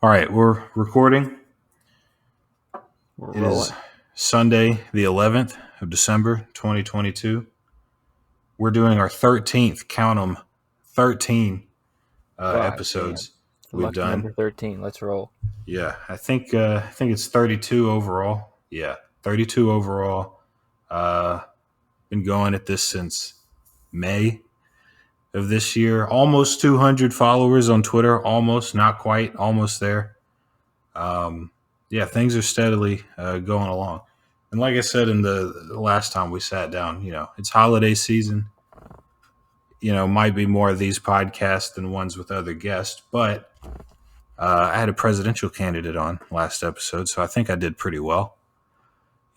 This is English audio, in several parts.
All right, we're recording. We're It rolling. is Sunday, the 11th of December, 2022. We're doing our 13th, count them, 13 God episodes damn. we've Lucky done. number 13. Let's roll. Yeah, I think it's 32 overall. Yeah, 32 overall. Been going at this since May of this year. Almost 200 followers on Twitter. Almost, not quite, almost there. Yeah, things are steadily going along. And like I said in the last time we sat down, it's holiday season. Might be more of these podcasts than ones with other guests, but I had a presidential candidate on last episode, so I think I did pretty well.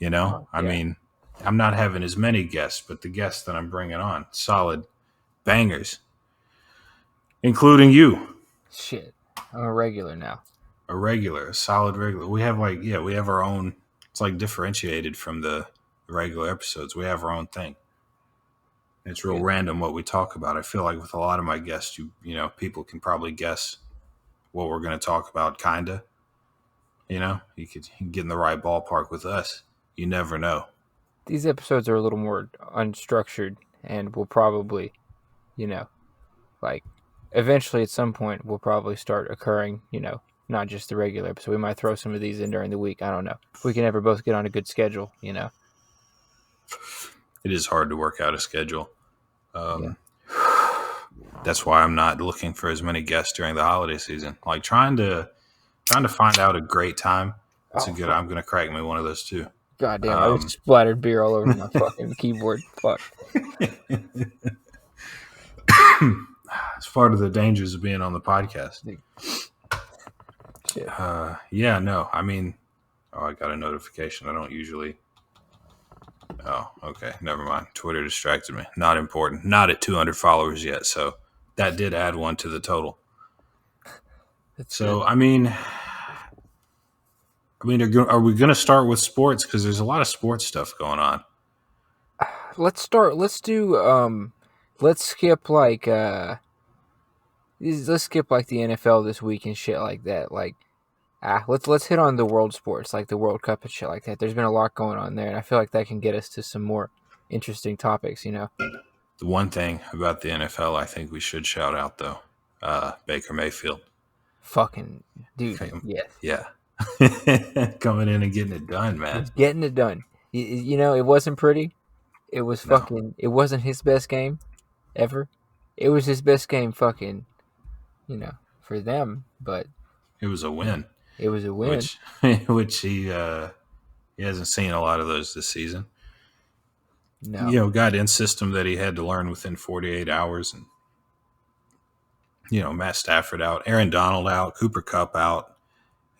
I mean, I'm not having as many guests, but the guests that I'm bringing on, solid bangers, including you. Shit. I'm a regular now. A solid regular. We have we have our own. It's like differentiated from the regular episodes. We have our own thing. It's real random what we talk about. I feel like with a lot of my guests, people can probably guess what we're going to talk about, kinda. You can get in the right ballpark with us. You never know. These episodes are a little more unstructured and will probably, eventually at some point will probably start occurring, not just the regular episode. We might throw some of these in during the week. I don't know. We can never both get on a good schedule, It is hard to work out a schedule. That's why I'm not looking for as many guests during the holiday season. Like trying to find out a great time. It's I'm going to crack me one of those too. God damn, I just splattered beer all over my fucking keyboard. Fuck. It's part of the dangers of being on the podcast. Shit. Yeah, no. I mean, I got a notification. I don't usually. Oh, okay. Never mind. Twitter distracted me. Not important. Not at 200 followers yet. So that did add one to the total. That's so, good. I mean, are we going to start with sports? Because there's a lot of sports stuff going on. Let's start. Let's do. Let's skip like the NFL this week and shit like that. Let's hit on the world sports, like the World Cup and shit like that. There's been a lot going on there, and I feel like that can get us to some more interesting topics. The one thing about the NFL I think we should shout out though, Baker Mayfield. Fucking dude, yes. Yeah. Coming in and getting it done, man. He's getting it done. It wasn't pretty. It was fucking. It wasn't his best game ever. It was his best game, fucking. For them, but it was a win. It was a win, which he hasn't seen a lot of those this season. No, got in system that he had to learn within 48 hours, and Matt Stafford out, Aaron Donald out, Cooper Kupp out,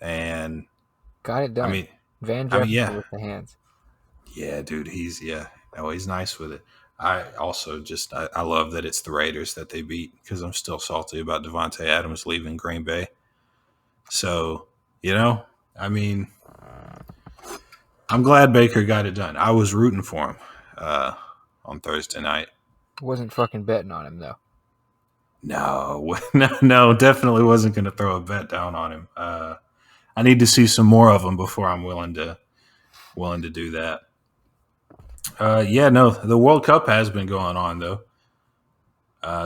and got it done. I mean, Van Jefferson with the hands. Yeah, dude, he's nice with it. I also I love that it's the Raiders that they beat because I'm still salty about Devontae Adams leaving Green Bay. So, I mean, I'm glad Baker got it done. I was rooting for him on Thursday night. Wasn't fucking betting on him though. No, definitely wasn't going to throw a bet down on him. I need to see some more of him before I'm willing to do that. The World Cup has been going on though.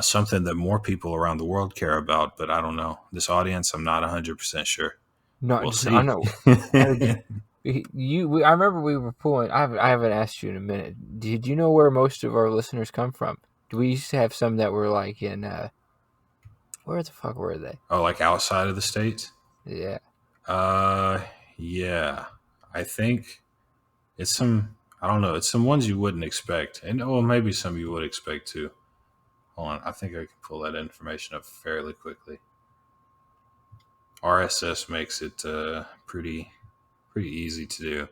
Something that more people around the world care about, but I don't know. This audience, I'm not 100% sure. We'll see. I know. I remember we were pulling. I haven't asked you in a minute. Did you know where most of our listeners come from? We used to have some that were like in. Where the fuck were they? Oh, like outside of the States? Yeah. Yeah. I think it's some. I don't know. It's some ones you wouldn't expect, and maybe some you would expect too. Hold on, I think I can pull that information up fairly quickly. RSS makes it pretty easy to do.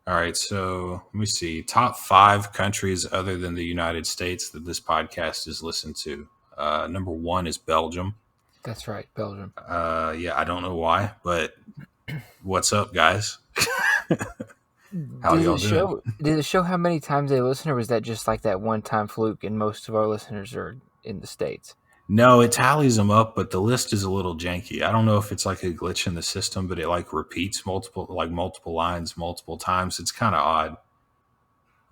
All right, so let me see. Top 5 countries other than the United States that this podcast is listened to. Number 1 is Belgium. That's right, Belgium. Yeah, I don't know why, but what's up, guys? How y'all doing? Did it show how many times they listen, or was that just like that one-time fluke and most of our listeners are in the States? No, it tallies them up, but the list is a little janky. I don't know if it's like a glitch in the system, but it like repeats multiple lines multiple times. It's kind of odd.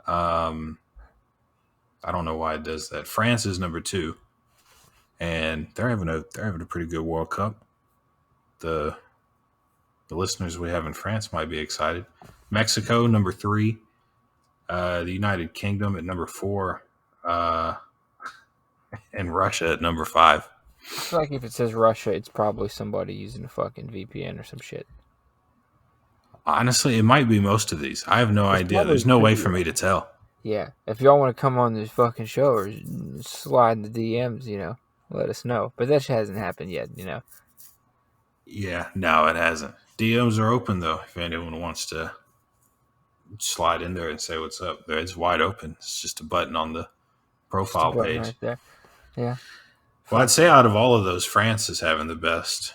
I don't know why it does that. France is number 2, and they're having a pretty good World Cup. The listeners we have in France might be excited. Mexico number 3, the United Kingdom at number 4, and Russia at number 5. I feel like if it says Russia, it's probably somebody using a fucking VPN or some shit. Honestly, it might be most of these. I have no idea. There's no way for me to tell. Yeah, if y'all want to come on this fucking show or slide in the DMs, let us know. But that shit hasn't happened yet, Yeah, no, it hasn't. DMs are open, though, if anyone wants to slide in there and say what's up. It's wide open. It's just a button on the profile page. Right there. Yeah. Well, I'd say out of all of those, France is having the best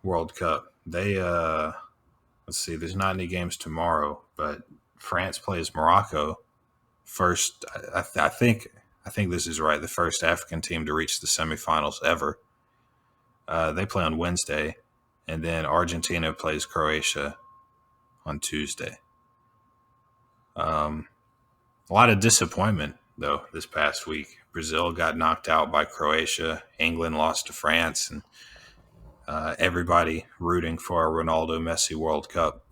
World Cup. They, let's see, there's not any games tomorrow, but France plays Morocco first. I think this is right. The first African team to reach the semifinals ever. They play on Wednesday, and then Argentina plays Croatia on Tuesday. A lot of disappointment, though, this past week. Brazil got knocked out by Croatia. England lost to France, and everybody rooting for a Ronaldo Messi World Cup.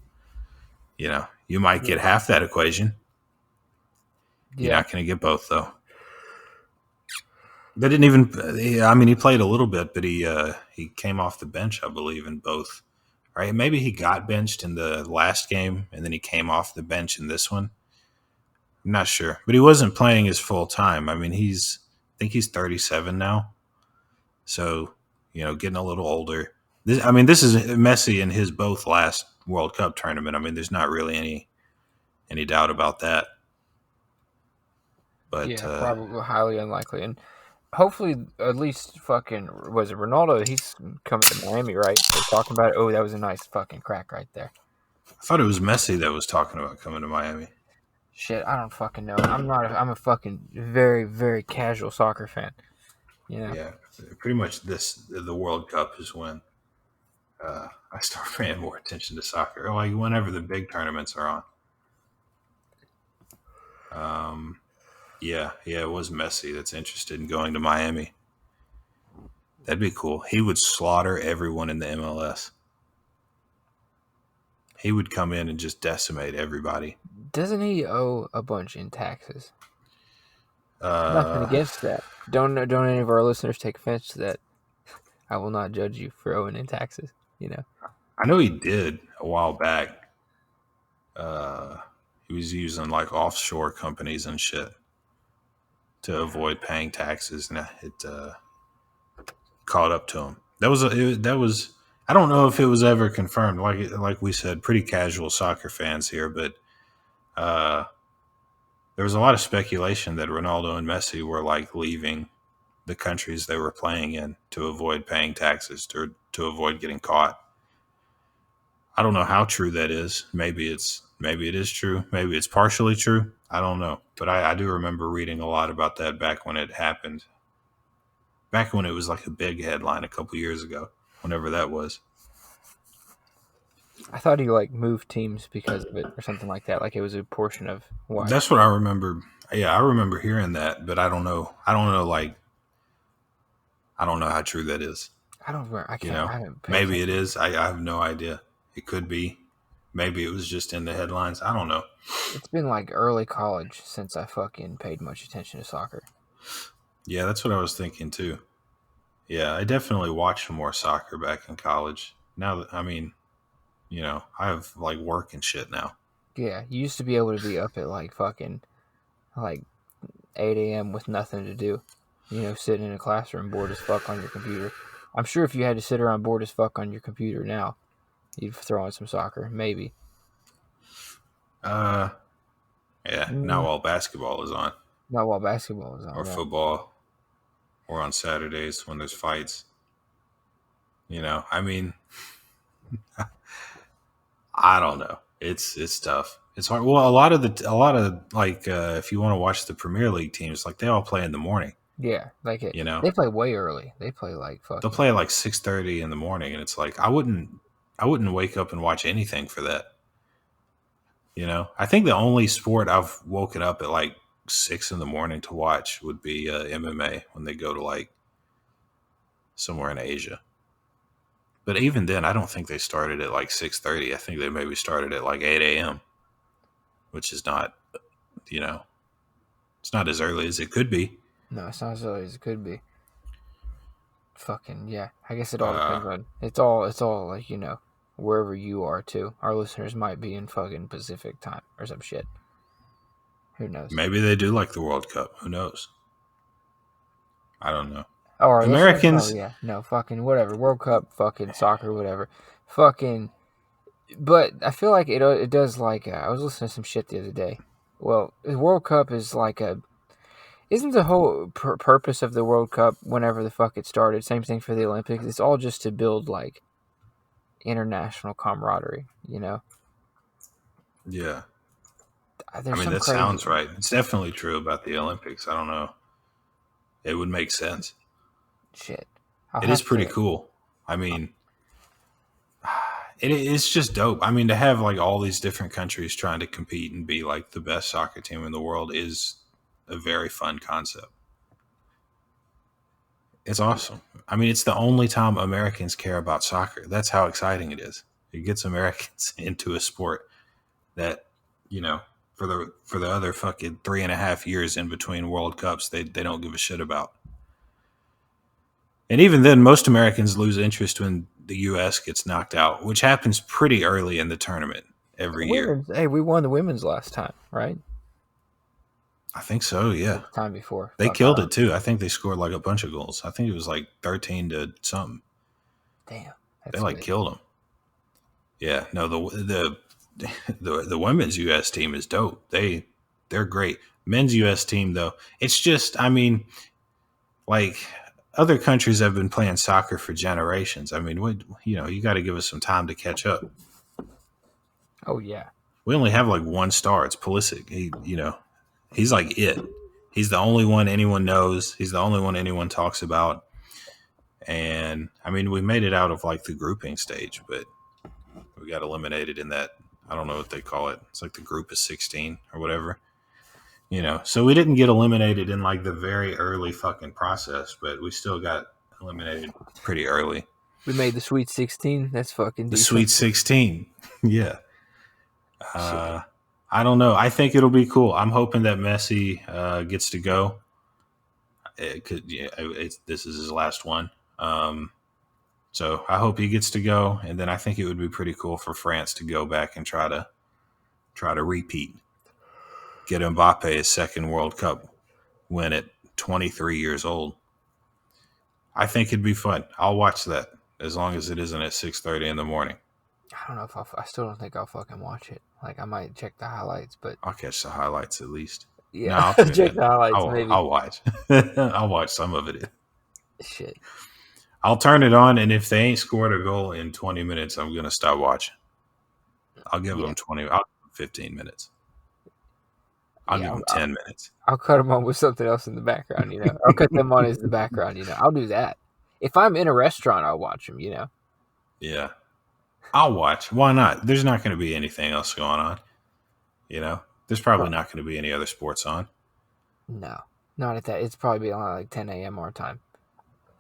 You might get half that equation. Yeah. You're not going to get both, though. They didn't even. I mean, he played a little bit, but he came off the bench, I believe, in both. Right? Maybe he got benched in the last game, and then he came off the bench in this one. I'm not sure, but he wasn't playing his full time. I mean, I think he's 37 now, so getting a little older. This is Messi in his both last World Cup tournament. I mean, there's not really any doubt about that. But yeah, probably highly unlikely, and hopefully, at least fucking was it Ronaldo? He's coming to Miami, right? They're talking about it. Oh, that was a nice fucking crack right there. I thought it was Messi that was talking about coming to Miami. Shit, I don't fucking know. I'm a fucking very, very casual soccer fan. Yeah, pretty much the World Cup is when I start paying more attention to soccer. Like whenever the big tournaments are on. Yeah, it was Messi that's interested in going to Miami. That'd be cool. He would slaughter everyone in the MLS. He would come in and just decimate everybody. Doesn't he owe a bunch in taxes? Nothing against that. Don't any of our listeners take offense to that. I will not judge you for owing in taxes. I know he did a while back. He was using like offshore companies and shit to avoid paying taxes, and it caught up to him. That was. I don't know if it was ever confirmed. Like we said, pretty casual soccer fans here, but there was a lot of speculation that Ronaldo and Messi were like leaving the countries they were playing in to avoid paying taxes, to avoid getting caught. I don't know how true that is. Maybe it is true. Maybe it's partially true. I don't know. But I do remember reading a lot about that back when it happened. Back when it was like a big headline a couple years ago, whenever that was. I thought he like moved teams because of it or something like that. Like it was a portion of why. That's what I remember. Yeah, I remember hearing that, but I don't know. I don't know how true that is. I don't remember. I can't. Maybe it is. I have no idea. It could be. Maybe it was just in the headlines. I don't know. It's been like early college since I fucking paid much attention to soccer. Yeah, that's what I was thinking too. Yeah, I definitely watched more soccer back in college. Now that, I have like work and shit now. Yeah, you used to be able to be up at like fucking like 8 a.m. with nothing to do. Sitting in a classroom bored as fuck on your computer. I'm sure if you had to sit around bored as fuck on your computer now, you'd throw on some soccer, maybe. Yeah, not while basketball is on. Not while basketball is on. Or football. Or on Saturdays when there's fights. I don't know. It's tough. It's hard. Well, a lot of like if you want to watch the Premier League teams, like they all play in the morning. Yeah, like it. You know, They play way early. They play like fucking. they'll play at like 6:30 in the morning, and it's like I wouldn't wake up and watch anything for that. You know, I think the only sport I've woken up at like 6 in the morning to watch would be MMA when they go to like somewhere in Asia. But even then, I don't think they started at like 6:30. I think they maybe started at like 8 a.m., which is not, you know, it's not as early as it could be. No, it's not as early as it could be. Fucking yeah. I guess it all Uh, depends on. It's all like wherever you are too. Our listeners might be in fucking Pacific time or some shit. Who knows? Maybe they do like the World Cup. Who knows? I don't know. Or Americans. oh yeah, no fucking whatever. World Cup, fucking soccer, whatever. Fucking. But I feel like it does like I was listening to some shit the other day. Well, the World Cup is like isn't the whole purpose of the World Cup whenever the fuck it started? Same thing for the Olympics. It's all just to build like international camaraderie. Yeah. There's I mean, that sounds right. It's definitely true about the Olympics. I don't know. It would make sense. Shit. It is pretty cool. I mean, it's just dope. I mean, to have like all these different countries trying to compete and be like the best soccer team in the world is a very fun concept. It's awesome. I mean, it's the only time Americans care about soccer. That's how exciting it is. It gets Americans into a sport that, for the other fucking 3.5 years in between World Cups, they don't give a shit about. And even then, most Americans lose interest when the U.S. gets knocked out, which happens pretty early in the tournament every year. Hey, we won the women's last time, right? I think so, yeah. The time before. They killed it, too. I think they scored like a bunch of goals. I think it was like 13 to something. Damn. They like killed them. Yeah, no, the women's U.S. team is dope. They're great. Men's U.S. team, though, it's just, I mean, like other countries have been playing soccer for generations. I mean, you got to give us some time to catch up. Oh yeah. We only have like one star. It's Pulisic. He's like it. He's the only one anyone knows. He's the only one anyone talks about. And I mean, we made it out of like the grouping stage, but we got eliminated in that. I don't know what they call it. It's like the group of 16 or whatever. So we didn't get eliminated in like the very early fucking process, but we still got eliminated pretty early. We made the Sweet 16. That's fucking the Sweet 16. Yeah. I don't know. I think it'll be cool. I'm hoping that Messi gets to go. This is his last one. So I hope he gets to go, and then I think it would be pretty cool for France to go back and try to repeat. Get Mbappe his second World Cup win at 23 years old. I think it'd be fun. I'll watch that as long as it isn't at 6:30 in the morning. I don't know if I still don't think I'll fucking watch it. Like I might check the highlights, but I'll catch the highlights at least. Yeah, no, I'll check the highlights. Maybe I'll watch. I'll watch some of it. Shit. I'll turn it on, and if they ain't scored a goal in 20 minutes, I'm gonna stop watching. I'll give them 20. I'll give them 15 minutes. I'll give them 10 minutes. I'll cut them on with something else in the background, I'll cut them on as the background, I'll do that. If I'm in a restaurant, I'll watch them, Yeah. I'll watch. Why not? There's not going to be anything else going on. There's probably not going to be any other sports on. No, not at that. It's probably be on like 10 a.m. our time.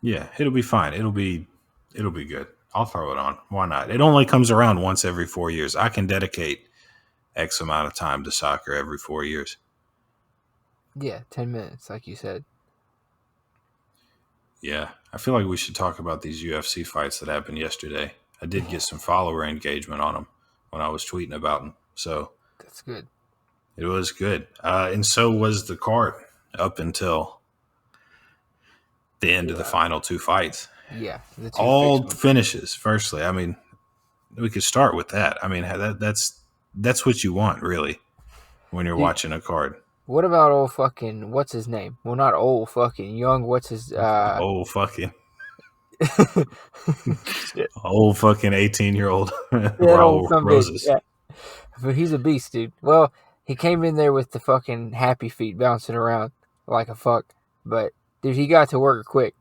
Yeah, it'll be fine. It'll be good. I'll throw it on. Why not? It only comes around once every 4 years. I can dedicate X amount of time to soccer every 4 years. Yeah, 10 minutes, like you said. Yeah, I feel like we should talk about these UFC fights that happened yesterday. I did get some follower engagement on them when I was tweeting about them. So that's good. It was good. And so was the card up until the end of the final two fights. Yeah. All finishes, firstly. I mean, we could start with that. I mean, that's what you want, really, when you're watching a card. What about old fucking, what's his name? Well, not old fucking, young, what's his... Old fucking... old fucking 18-year-old Raul Roses. Yeah. But he's a beast, dude. Well, he came in there with the fucking happy feet bouncing around like a fuck, but Dude, he got to work quick.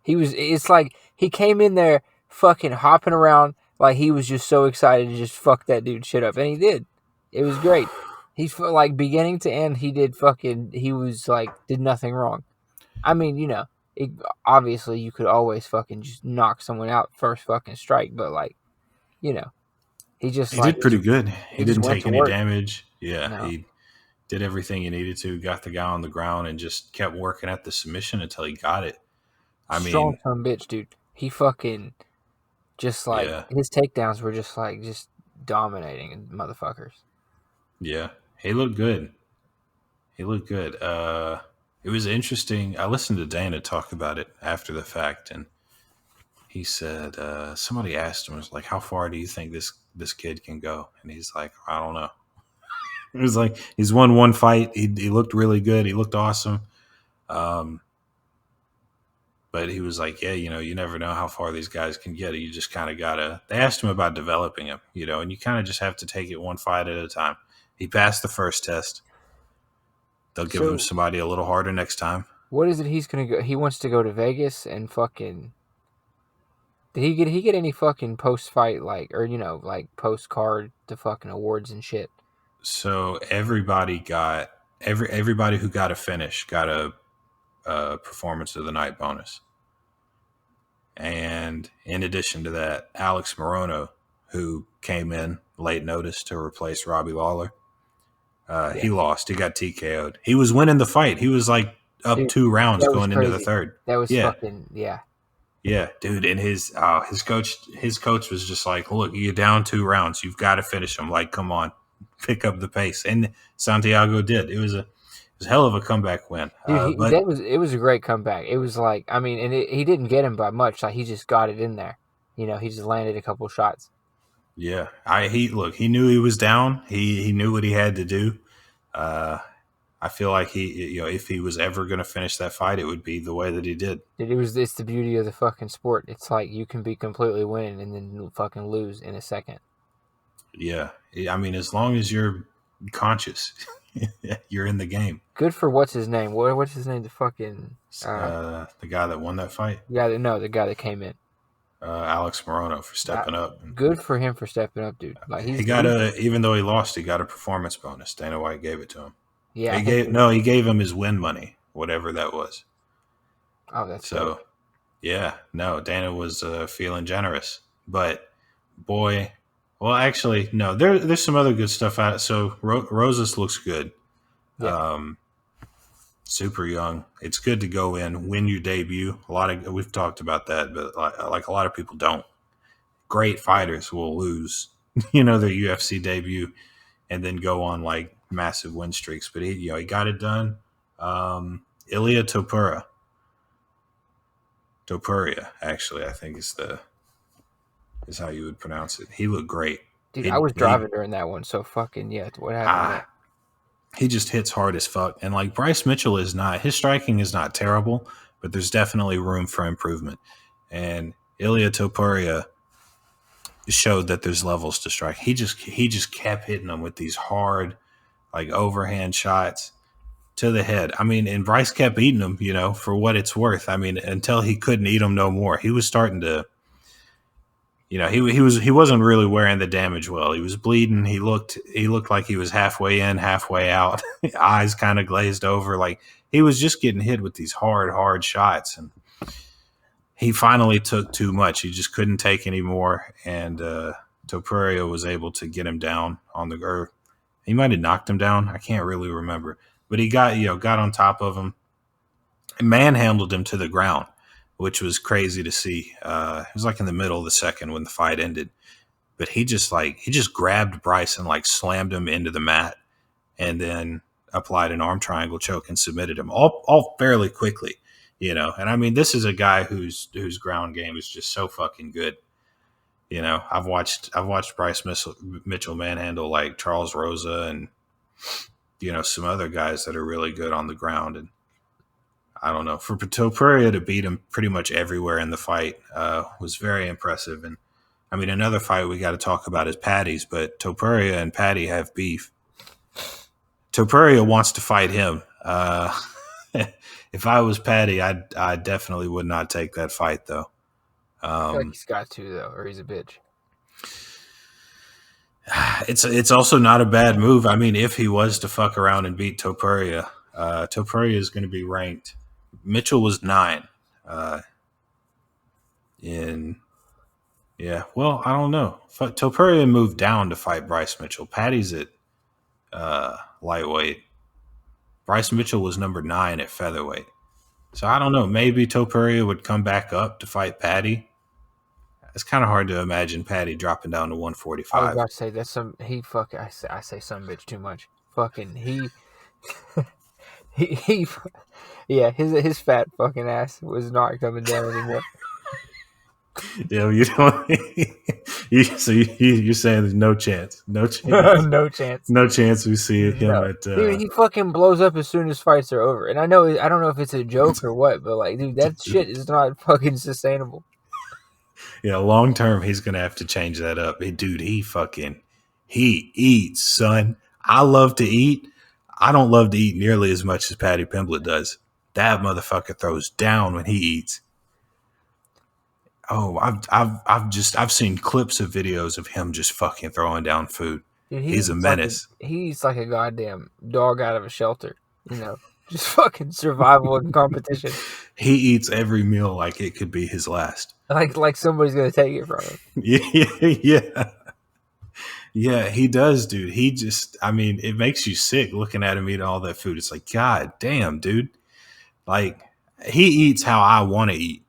It's like he came in there fucking hopping around like he was just so excited to just fuck that dude shit up. And he did. It was great. He's like beginning to end, he was like, did nothing wrong. I mean, obviously you could always fucking just knock someone out first fucking strike, but like, he just He like, did pretty good. He just didn't went take to any work. damage. Yeah, No. he did everything he needed to, got the guy on the ground, and just kept working at the submission until he got it. I Strong mean, son bitch, dude. He fucking just like yeah, his takedowns were just like just dominating motherfuckers. yeah, he looked good. He looked good. It was interesting. I listened to Dana talk about it after the fact, and he said somebody asked him, was like, "How far do you think this kid can go?" And he's like, "I don't know." It was like he's won one fight. He looked really good. He looked awesome. Um, but he was like, "Yeah, you never know how far these guys can get. You just kind of gotta." They asked him about developing him, and you kind of just have to take it one fight at a time. He passed the first test. They'll give him So somebody a little harder next time. what is it he's gonna go? He wants to go to Vegas and fucking. Did he get any fucking post fight like or like postcard to fucking awards and shit? So everybody who got a finish got a performance of the night bonus. And in addition to that, Alex Morono, who came in late notice to replace Robbie Lawler, he lost. He got TKO'd. He was winning the fight. He was like up Dude, 2 rounds that was going into the crazy. third. That was Yeah. fucking yeah. Yeah, dude. And his coach was just like, "Look, you're down 2 rounds. You've got to finish them. Like, come on, pick up the pace." And Santiago did. It was a hell of a comeback win. Dude, But it was a great comeback. It was like I mean, and he didn't get him by much. Like he just got it in there. He just landed a couple shots. yeah, he knew he was down. He knew what he had to do. I feel like if he was ever going to finish that fight, it would be the way that he did. Dude, it's the beauty of the fucking sport. It's like you can be completely winning and then fucking lose in a second. Yeah, I mean, as long as you're conscious, you're in the game. Good for what's his name? What's his name? The fucking The guy that won that fight, the guy that came in. Alex Morono, for stepping up. Good for him for stepping up, dude. Like He got even though he lost, he got a performance bonus. Dana White gave it to him. Yeah, he gave him his win money, whatever that was. Oh, that's so. dope. Yeah, no, Dana was feeling generous, but boy, well, actually, no, there's some other good stuff out. So Rosas looks good. Yeah. Super young. It's good to go in, win your debut. We've talked about that, but like a lot of people don't. Great fighters will lose, their UFC debut, and then go on like massive win streaks. But he got it done. Ilia Topuria, actually, I think is how you would pronounce it. He looked great. Dude, I was driving during that one, so fucking yeah. What happened? He just hits hard as fuck. And like Bryce Mitchell his striking is not terrible, but there's definitely room for improvement. And Ilia Topuria showed that there's levels to strike. He just kept hitting them with these hard, like overhand shots to the head. I mean, and Bryce kept eating them, for what it's worth. I mean, until he couldn't eat them no more. He was starting to, he wasn't really wearing the damage well. He was bleeding. He looked like he was halfway in, halfway out. Eyes kind of glazed over. Like he was just getting hit with these hard shots, and he finally took too much. He just couldn't take any more, and Topuria was able to get him down on the earth. He might have knocked him down. I can't really remember. But he got on top of him and manhandled him to the ground, which was crazy to see. It was like in the middle of the second when the fight ended. But he just grabbed Bryce and like slammed him into the mat and then applied an arm triangle choke and submitted him all fairly quickly, And I mean, this is a guy whose ground game is just so fucking good. I've watched Bryce Mitchell manhandle like Charles Rosa and some other guys that are really good on the ground. And I don't know, for Topuria to beat him pretty much everywhere in the fight was very impressive. And I mean, another fight we got to talk about is Patty's, but Topuria and Patty have beef. Topuria wants to fight him. If I was Patty, I definitely would not take that fight though. I feel like he's got to though, or he's a bitch. It's also not a bad move. I mean, if he was to fuck around and beat Topuria, Topuria is going to be ranked. Mitchell was 9. Well, I don't know. Topuria moved down to fight Bryce Mitchell. Patty's at lightweight. Bryce Mitchell was number 9 at featherweight. So I don't know. Maybe Topuria would come back up to fight Patty. It's kind of hard to imagine Patty dropping down to 145. I was about to say that's some he fucking I say some bitch too much. Fucking he yeah, his fat fucking ass was not coming down anymore. Yeah, you don't. You're saying there's no chance, no chance, no chance we see him at. He fucking blows up as soon as fights are over, and I don't know if it's a joke or what, but like, dude, that shit is not fucking sustainable. Yeah, long term, he's gonna have to change that up. Hey, dude, he eats, son. I love to eat. I don't love to eat nearly as much as Paddy Pimblett does. That motherfucker throws down when he eats. Oh, I've seen clips of videos of him just fucking throwing down food. Dude, he's a menace. He's like a goddamn dog out of a shelter, you know, just fucking survival and competition. He eats every meal like it could be his last. Like somebody's gonna take it from him. Yeah, he does, dude. He just, I mean, it makes you sick looking at him eat all that food. It's like, God damn, dude. Like, he eats how I want to eat.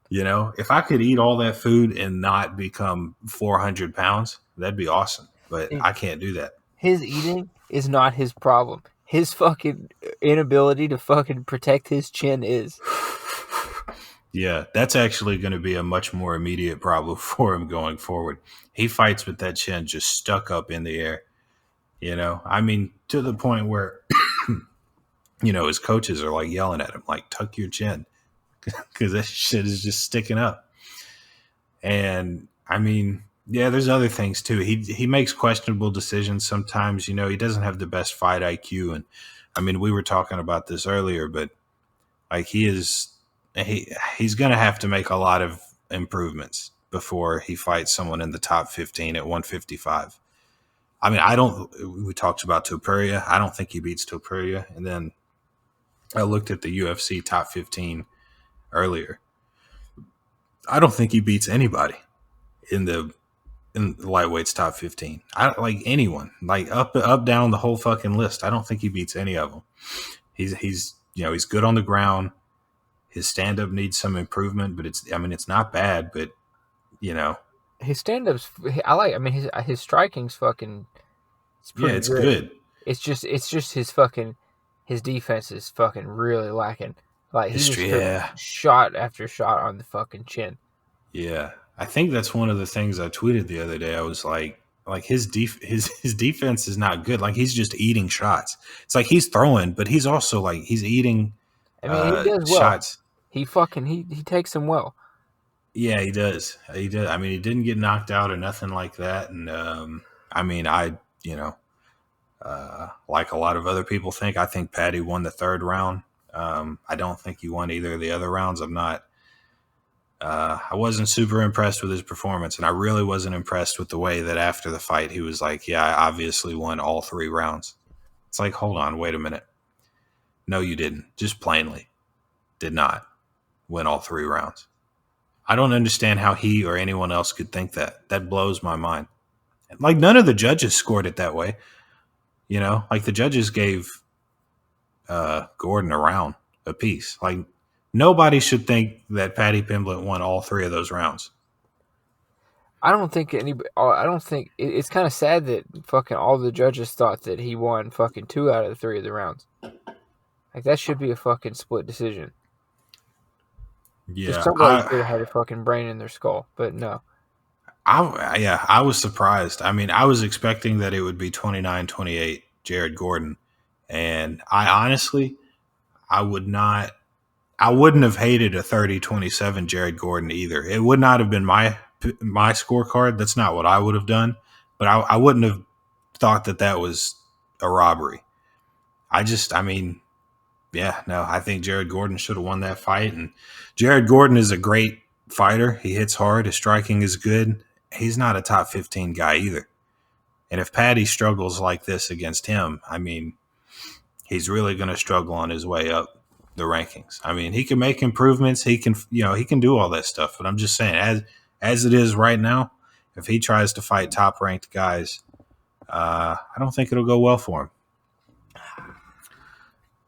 You know, if I could eat all that food and not become 400 pounds, that'd be awesome. But I can't do that. His eating is not his problem. His fucking inability to fucking protect his chin is. Yeah, that's actually going to be a much more immediate problem for him going forward. He fights with that chin just stuck up in the air. You know, I mean, to the point where, you know, his coaches are like yelling at him, like, tuck your chin. Because that shit is just sticking up. And I mean, yeah, there's other things too. He makes questionable decisions sometimes. You know, he doesn't have the best fight IQ. And I mean, we were talking about this earlier, but like he's going to have to make a lot of improvements before he fights someone in the top 15 at 155. I mean, we talked about Topuria. I don't think he beats Topuria. And then I looked at the UFC top 15 earlier. I don't think he beats anybody in the lightweights top 15. I don't like anyone, like up down the whole fucking list. I don't think he beats any of them. He's you know, he's good on the ground. His stand up needs some improvement, but it's not bad, but you know, his stand ups his striking's fucking it's good. It's just his defense is fucking really lacking. Like, he just took shot after shot on the fucking chin. Yeah. I think that's one of the things I tweeted the other day. I was like his defense is not good. Like, he's just eating shots. It's like he's throwing, but he's also like he's eating he does well. Shots. He takes them well. Yeah, he does. He did. I mean, he didn't get knocked out or nothing like that. And I mean, like a lot of other people think, I think Patty won the 3rd round. I don't think he won either of the other rounds. I wasn't super impressed with his performance, and I really wasn't impressed with the way that after the fight he was like, yeah, I obviously won all 3 rounds. It's like, hold on, wait a minute. No, you didn't. Just plainly did not win all 3 rounds. I don't understand how he or anyone else could think that. That blows my mind. Like, none of the judges scored it that way. You know, like the judges gave Gordon a round apiece. Like, nobody should think that Paddy Pimblett won all 3 of those rounds. I don't think it's kind of sad that fucking all the judges thought that he won fucking 2 out of the 3 of the rounds. Like, that should be a fucking split decision. Yeah, somebody could have had a fucking brain in their skull, but no. I was surprised. I mean, I was expecting that it would be 29-28 Jared Gordon, and I wouldn't have hated a 30-27 Jared Gordon either. It would not have been my scorecard. That's not what I would have but I wouldn't have thought that was a robbery. I mean, Yeah, no, I think Jared Gordon should have won that fight. And Jared Gordon is a great fighter. He hits hard. His striking is good. He's not a top 15 guy either. And if Paddy struggles like this against him, I mean, he's really going to struggle on his way up the rankings. I mean, he can make improvements. He can, he can do all that stuff. But I'm just saying, as it is right now, if he tries to fight top ranked guys, I don't think it'll go well for him.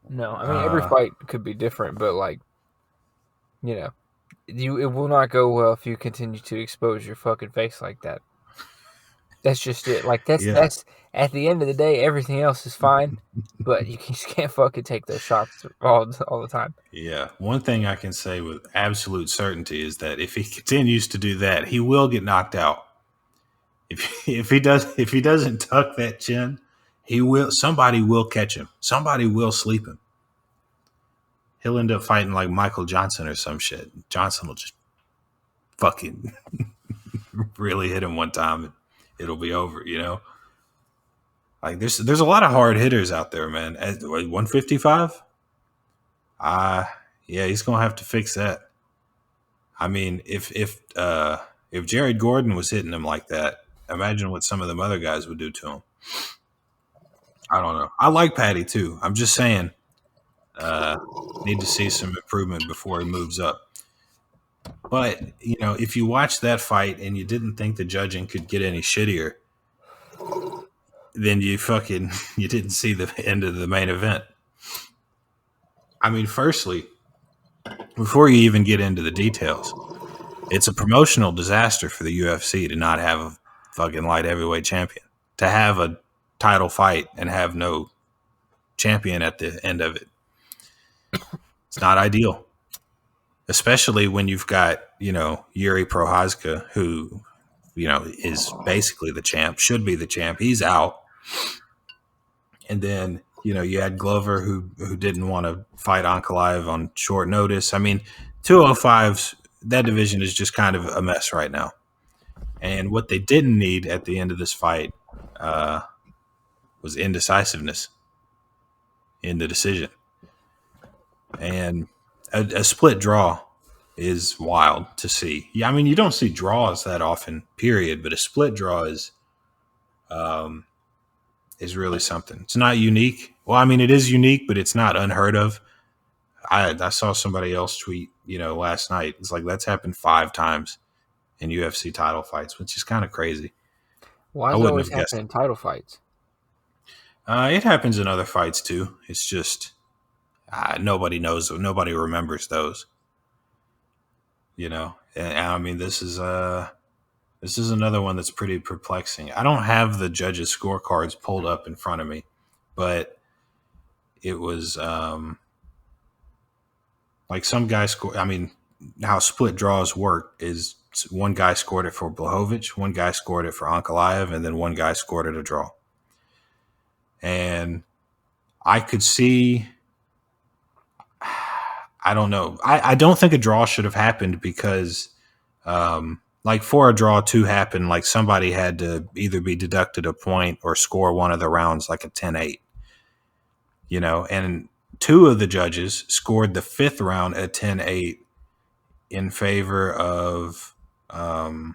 No, I mean every fight could be different, but like, it will not go well if you continue to expose your fucking face like that. That's just it. Like that's at the end of the day, everything else is fine, but you just can't fucking take those shots all the time. Yeah, one thing I can say with absolute certainty is that if he continues to do that, he will get knocked out. If he doesn't tuck that chin, somebody will catch him. Somebody will sleep him. He'll end up fighting like Michael Johnson or some shit. Johnson will just fucking really hit him one time and it'll be over, Like there's a lot of hard hitters out there, man. At 155? Yeah, he's gonna have to fix that. I mean, if Jared Gordon was hitting him like that, imagine what some of them other guys would do to him. I don't know. I like Paddy too. I'm just saying, need to see some improvement before he moves up. But if you watch that fight and you didn't think the judging could get any shittier, then you didn't see the end of the main event. I mean, firstly, before you even get into the details, it's a promotional disaster for the UFC to not have a fucking light heavyweight champion. To have a title fight and have no champion at the end of it. It's not ideal. Especially when you've got, Yuri Prochazka, who, is basically the champ, should be the champ. He's out. And then, you had Glover who didn't want to fight Ankalaev on short notice. I mean, 205s, that division is just kind of a mess right now. And what they didn't need at the end of this fight was indecisiveness in the decision. And a split draw is wild to see. Yeah, I mean, you don't see draws that often, period, but a split draw is really something. It's not unique. Well, I mean, it is unique, but it's not unheard of. I saw somebody else tweet, last night. It's like that's happened 5 times in UFC title fights, which is kind of crazy. Why does it always happen in title fights? It happens in other fights too. It's just nobody knows. Nobody remembers those. And I mean, this is another one that's pretty perplexing. I don't have the judges' scorecards pulled up in front of me, but it was like some guy scored. I mean, how split draws work is one guy scored it for Blachowicz, one guy scored it for Ankalaev, and then one guy scored it a draw. And I could see, I don't know. I don't think a draw should have happened because like for a draw to happen, like somebody had to either be deducted a point or score one of the rounds like a 10-8. And 2 of the judges scored the 5th round at 10-8 in favor of Ankalaev,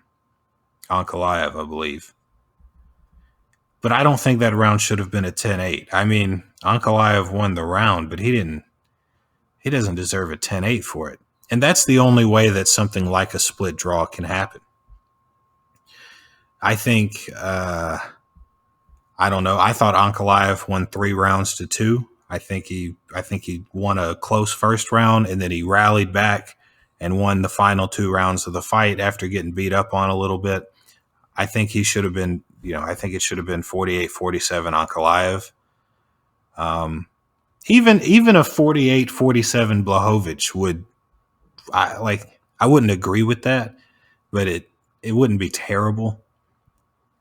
I believe. But I don't think that round should have been a 10-8. I mean, Ankalaev won the round, but he doesn't deserve a 10-8 for it. And that's the only way that something like a split draw can happen. I think, I don't know. I thought Ankalaev won 3 rounds to 2. I think he won a close first round, and then he rallied back and won the final 2 rounds of the fight after getting beat up on a little bit. I think he should have been, I think it should have been 48-47 Ankalaev. Even a 48-47 Blachowicz would, I wouldn't agree with that, but it wouldn't be terrible.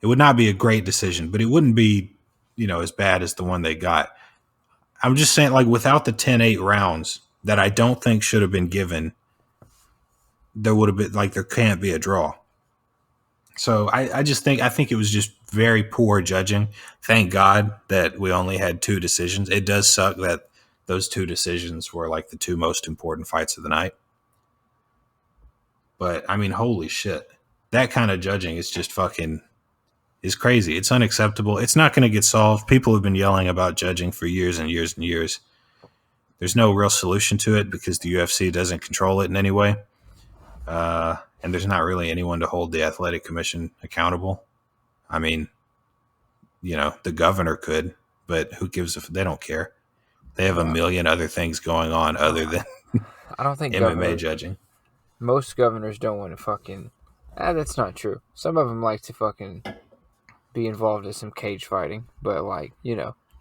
It would not be a great decision, but it wouldn't be, as bad as the one they got. I'm just saying, like, without the 10-8 rounds that I don't think should have been given, there would have been, like, there can't be a draw. So I think it was just very poor judging. Thank God that we only had 2 decisions. It does suck that those two decisions were like the two most important fights of the night. But I mean, holy shit, that kind of judging is just fucking is crazy. It's unacceptable. It's not going to get solved. People have been yelling about judging for years and years and years. There's no real solution to it because the UFC doesn't control it in any way. And there's not really anyone to hold the athletic commission accountable. I mean, the governor could, but who gives a... They don't care. They have a million other things going on other than I don't think MMA judging. Most governors don't want to fucking... that's not true. Some of them like to fucking be involved in some cage fighting. But, like,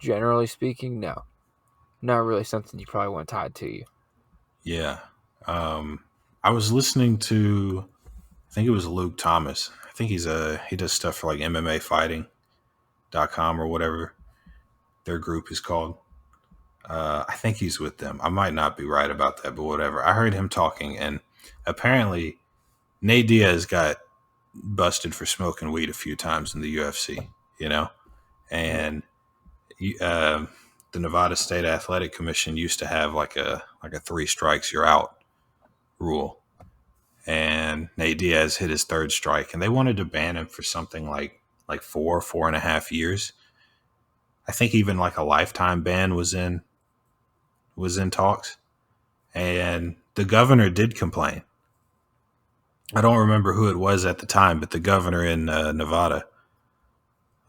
generally speaking, no. Not really something you probably want tied to you. Yeah. I was listening to... I think it was Luke Thomas. I think he does stuff for like MMA Fighting.com or whatever their group is called. I think he's with them. I might not be right about that, but whatever. I heard him talking, and apparently Nate Diaz got busted for smoking weed a few times in the UFC, and the Nevada State Athletic Commission used to have like a 3 strikes you're out rule, and Nate Diaz hit his 3rd strike, and they wanted to ban him for something like 4.5 years. I think even like a lifetime ban was in talks, and the governor did complain. I don't remember who it was at the time, but the governor in Nevada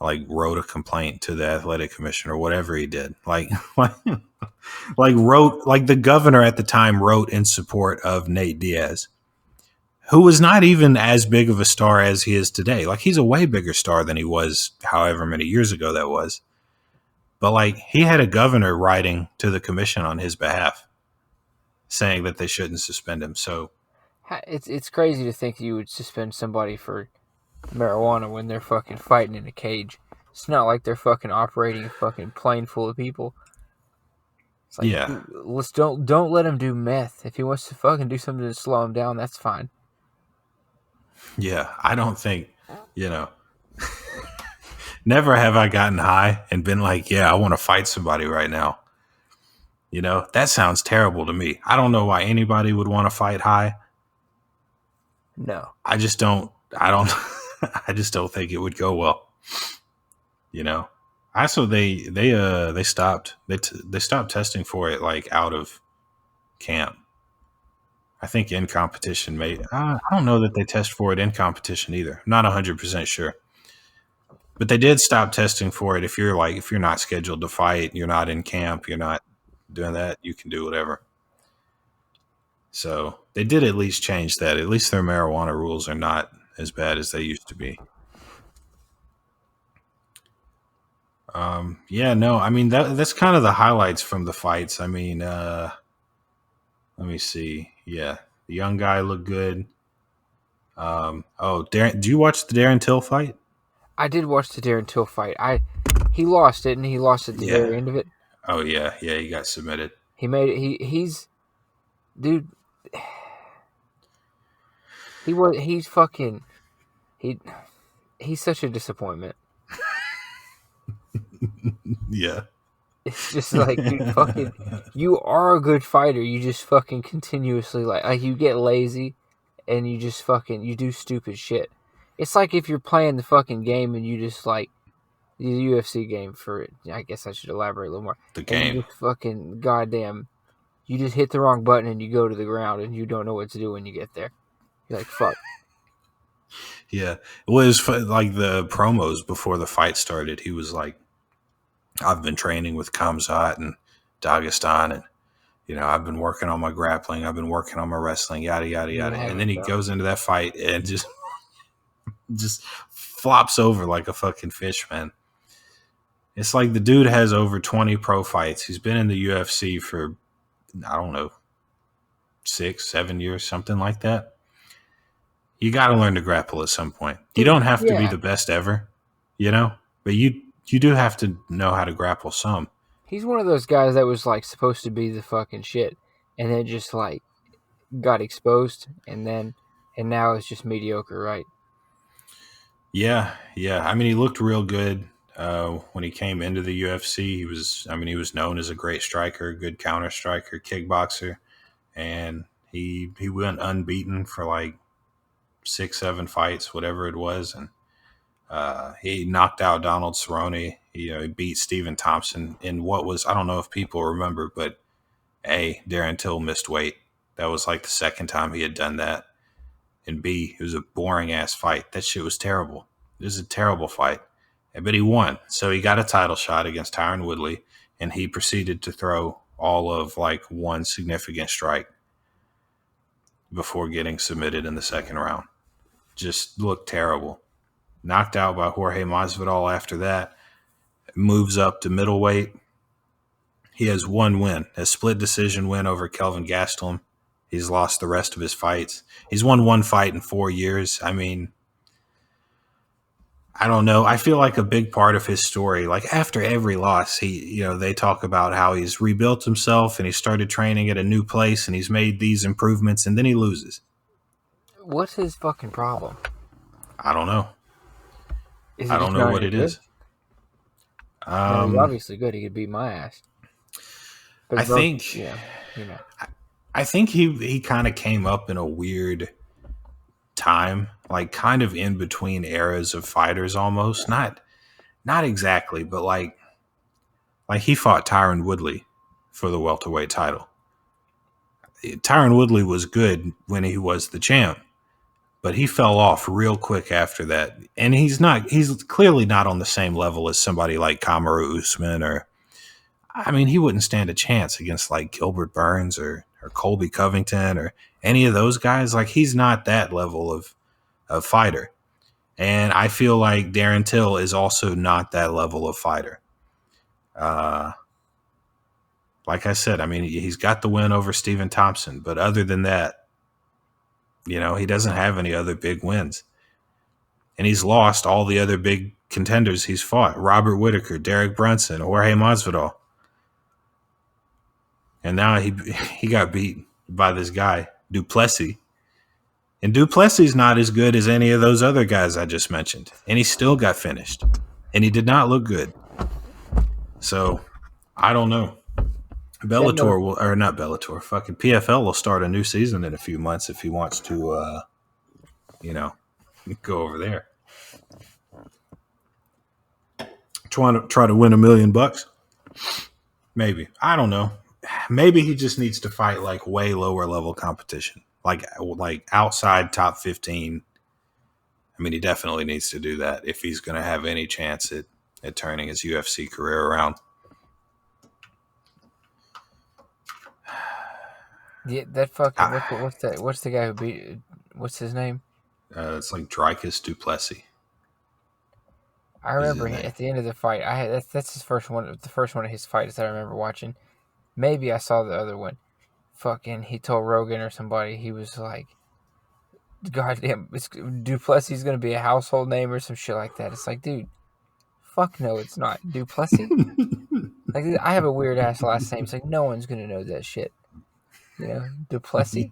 wrote a complaint to the athletic commission or whatever he did. The governor at the time wrote in support of Nate Diaz, who was not even as big of a star as he is today. Like, he's a way bigger star than he was however many years ago that was. But he had a governor writing to the commission on his behalf saying that they shouldn't suspend him. So it's crazy to think you would suspend somebody for marijuana when they're fucking fighting in a cage. It's not like they're fucking operating a fucking plane full of people. It's like, yeah, let's don't let him do meth. If he wants to fucking do something to slow him down, that's fine. Yeah, I don't think, never have I gotten high and been like, yeah, I want to fight somebody right now. That sounds terrible to me. I don't know why anybody would want to fight high. No. I just don't think it would go well. Also, they stopped testing for it out of camp. I think in competition, I don't know that they test for it in competition either. I'm not 100% sure. But they did stop testing for it. If you're not scheduled to fight, you're not in camp, you're not doing that, you can do whatever. So they did at least change that. At least their marijuana rules are not as bad as they used to be. That's kind of the highlights from the fights. I mean, let me see. Yeah, the young guy looked good. Darren, do you watch the Darren Till fight? I did watch the Darren Till fight. He lost it, and he lost at the very end of it. Oh yeah, he got submitted. He made it. He's dude. He's such a disappointment. Yeah. It's just like, dude, you are a good fighter. You just fucking continuously you get lazy, and you just you do stupid shit. It's like if you're playing the fucking game and you just the UFC game for it. I guess I should elaborate a little more. The game. You just fucking goddamn, you just hit the wrong button and you go to the ground and you don't know what to do when you get there. You're like, fuck. Yeah. Well, it was the promos before the fight started. He was like, I've been training with Kamzat and Dagestan, and I've been working on my grappling, I've been working on my wrestling, yada yada yada. And then he goes into that fight and just flops over like a fucking fish, man. It's like the dude has over 20 pro fights. He's been in the UFC for, I don't know, 6-7 years, something like that. You got to learn to grapple at some point. You don't have to be the best ever, but you do have to know how to grapple some. He's one of those guys that was supposed to be the fucking shit, and then just got exposed, and now it's just mediocre, right? Yeah. I mean, he looked real good. when he came into the UFC. He was known as a great striker, good counter striker, kickboxer, and he went unbeaten for like 6-7 fights, whatever it was, and he knocked out Donald Cerrone. He beat Stephen Thompson in what was, I don't know if people remember, but A, Darren Till missed weight. That was like the second time he had done that. And B, it was a boring ass fight. That shit was terrible. It was a terrible fight. But he won. So he got a title shot against Tyron Woodley, and he proceeded to throw all of like one significant strike before getting submitted in the second round. Just looked terrible. Knocked out by Jorge Masvidal after that. Moves up to middleweight. He has one win, a split decision win over Kelvin Gastelum. He's lost the rest of his fights. He's won one fight in 4 years. I mean, I don't know. I feel like a big part of his story, like after every loss, they talk about how he's rebuilt himself and he started training at a new place and he's made these improvements, and then he loses. What's his fucking problem? I don't know. Is I don't know what it is. He's obviously good. He could beat my ass. But I think he kind of came up in a weird time, like kind of in between eras of fighters almost. Not exactly, but like he fought Tyron Woodley for the welterweight title. Tyron Woodley was good when he was the champ, but he fell off real quick after that. And he's clearly not on the same level as somebody like Kamaru Usman, or he wouldn't stand a chance against like Gilbert Burns or Colby Covington or any of those guys. Like, he's not that level of fighter. And I feel like Darren Till is also not that level of fighter. Like I said, he's got the win over Stephen Thompson, but other than that, he doesn't have any other big wins. And he's lost all the other big contenders he's fought. Robert Whittaker, Derek Brunson, Jorge Masvidal. And now he got beat by this guy, Duplessis. And Duplessis not as good as any of those other guys I just mentioned. And he still got finished. And he did not look good. So, I don't know. Bellator will, or not Bellator, fucking PFL will start a new season in a few months if he wants to, go over there. Try to win $1 million? Maybe. I don't know. Maybe he just needs to fight like way lower level competition, like outside top 15. He definitely needs to do that if he's going to have any chance at turning his UFC career around. Yeah, that fucking what's that? What's the guy who beat? What's his name? It's like Dricus Duplessis. I remember at the end of the fight. That's his first one. The first one of his fights that I remember watching. Maybe I saw the other one. Fucking, he told Rogan or somebody, he was like, "Goddamn, Duplessis is gonna be a household name or some shit like that." It's like, dude, fuck no, it's not Duplessis. Like, I have a weird ass last name. It's like no one's gonna know that shit. Duplessis,